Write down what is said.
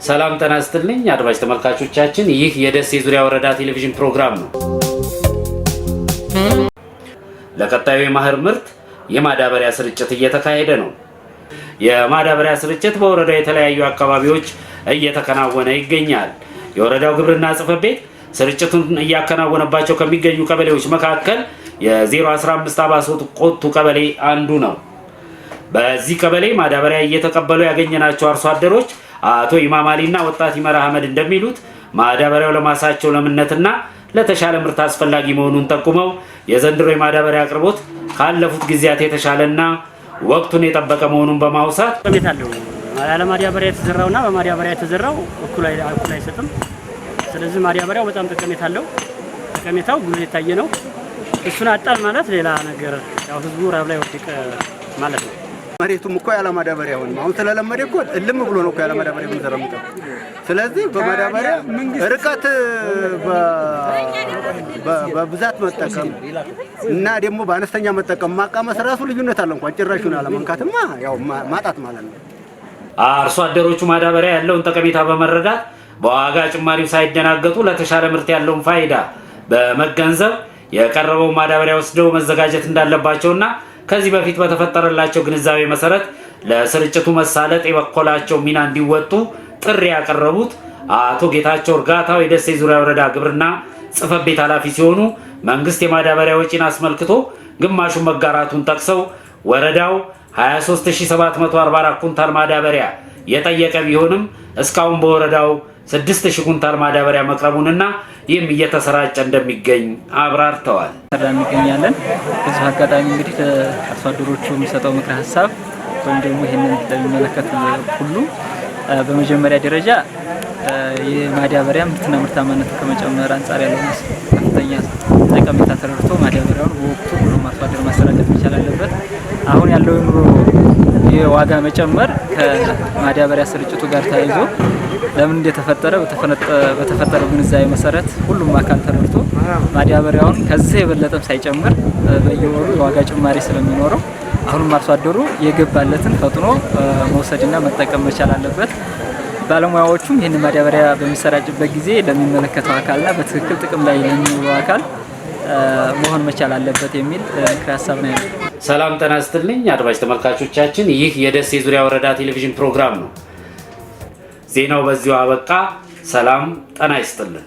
ሰላም ጤና ይስጥልኝ አድማጭ ተመልካቾቻችን፣ ይህ የደሴ ዙሪያ ወረዳ ቴሌቪዥን ፕሮግራም ነው። ለቀጣዩ የመኸር ምርት የማዳበሪያ ስርጭት እየተካሄደ ነው። የማዳበሪያ ስርጭት በወረዳው የተለያዩ አካባቢዎች እየተከናወነ ይገኛል። የወረዳው ግብርና ጽሕፈት ቤት ስርጭቱን እያከናወነባቸው ከሚገኙ ቀበሌዎች መካከል የ015 አባሶት ቆቱ ቀበሌ አንዱ ነው። በዚህ ቀበሌ ማዳበሪያ እየተቀበሉ ያገኘናቸው አርሶ አደሮች አቶ ኢማም አሊና ወጣት ይመራ አህመድ እንደሚሉት ማዳበሪያው ለማሳቸው ለምነትና ለተሻለ ምርት አስፈላጊ መሆኑን ጠቁመው የዘንድሮ የማዳበሪያ አቅርቦት ካለፉት ጊዜያት የተሻለና ወቅቱን የጠበቀ መሆኑን በማውሳት ጠቀሜታለሁ። ያለ ማዳበሪያ የተዘራውና በማዳበሪያ የተዘራው እኩል አይሰጥም። ስለዚህ ማዳበሪያው በጣም ጠቀሜታለሁ። ጠቀሜታው ጉልህ የታየ ነው። እሱን አጣል ማለት ሌላ ነገር ያው ህዝቡ ራብ ላይ ወደቀ ማለት ነው። መሬቱም እኮ ያለ ማዳበሪያ ሆነ አሁን ስለለመደ እኮ እልም ብሎ ነው እኮ ያለ ማዳበሪያ የምንዘራው። ስለዚህ በማዳበሪያ ርቀት በብዛት መጠቀም እና ደግሞ በአነስተኛ መጠቀም ማቃመስ ራሱ ልዩነት አለ። እንኳን ጭራሹን አለመንካትማ ያው ማጣት ማለት ነው። አርሶ አደሮቹ ማዳበሪያ ያለውን ጠቀሜታ በመረዳት በዋጋ ጭማሪው ሳይደናገጡ ለተሻለ ምርት ያለውን ፋይዳ በመገንዘብ የቀረበው ማዳበሪያ ወስደው መዘጋጀት እንዳለባቸውና ከዚህ በፊት በተፈጠረላቸው ግንዛቤ መሰረት ለስርጭቱ መሳለጥ የበኩላቸው ሚና እንዲወጡ ጥሪ ያቀረቡት አቶ ጌታቸው እርጋታው የደሴ ዙሪያ ወረዳ ግብርና ጽሕፈት ቤት ኃላፊ ሲሆኑ መንግስት የማዳበሪያ ወጪን አስመልክቶ ግማሹን መጋራቱን ጠቅሰው ወረዳው 23744 ኩንታል ማዳበሪያ የጠየቀ ቢሆንም እስካሁን በወረዳው 6000 ኩንታል ማዳበሪያ መቅረቡንና ይህም እየተሰራጨ እንደሚገኝ አብራርተዋል። እንገኛለን። በዚህ አጋጣሚ እንግዲህ አርሶ አደሮቹ የሚሰጠው ምክረ ሀሳብ ወይም ደግሞ ይህንን ለሚመለከት ሁሉ በመጀመሪያ ደረጃ የማዳበሪያ ምርትና ምርታማነት ከመጨመር አንጻር ያለው ከፍተኛ ጠቀሜታ ተረድቶ ማዳበሪያውን በወቅቱ ሁሉም አርሶ አደር ማሰራጨት መቻል አለበት። አሁን ያለው ኑሮ የዋጋ መጨመር ከማዳበሪያ ስርጭቱ ጋር ተያይዞ ለምን እንደተፈጠረ በተፈጠረው ግንዛቤ መሰረት ሁሉም አካል ተረድቶ ማዳበሪያውን ከዚህ የበለጠም ሳይጨምር በየወሩ የዋጋ ጭማሪ ስለሚኖረው አሁንም አርሶ አደሩ የገባለትን ፈጥኖ መውሰድና መጠቀም መቻል አለበት። ባለሙያዎቹም ይህን ማዳበሪያ በሚሰራጭበት ጊዜ ለሚመለከተው አካልና በትክክል ጥቅም ላይ ለሚውለው አካል መሆን መቻል አለበት የሚል ምክረ ሀሳብ ነው ያለው። ሰላም ጤና ይስጥልኝ አድማጭ ተመልካቾቻችን፣ ይህ የደሴ ዙሪያ ወረዳ ቴሌቪዥን ፕሮግራም ነው። ዜናው በዚሁ አበቃ። ሰላም ጤና ይስጥልን።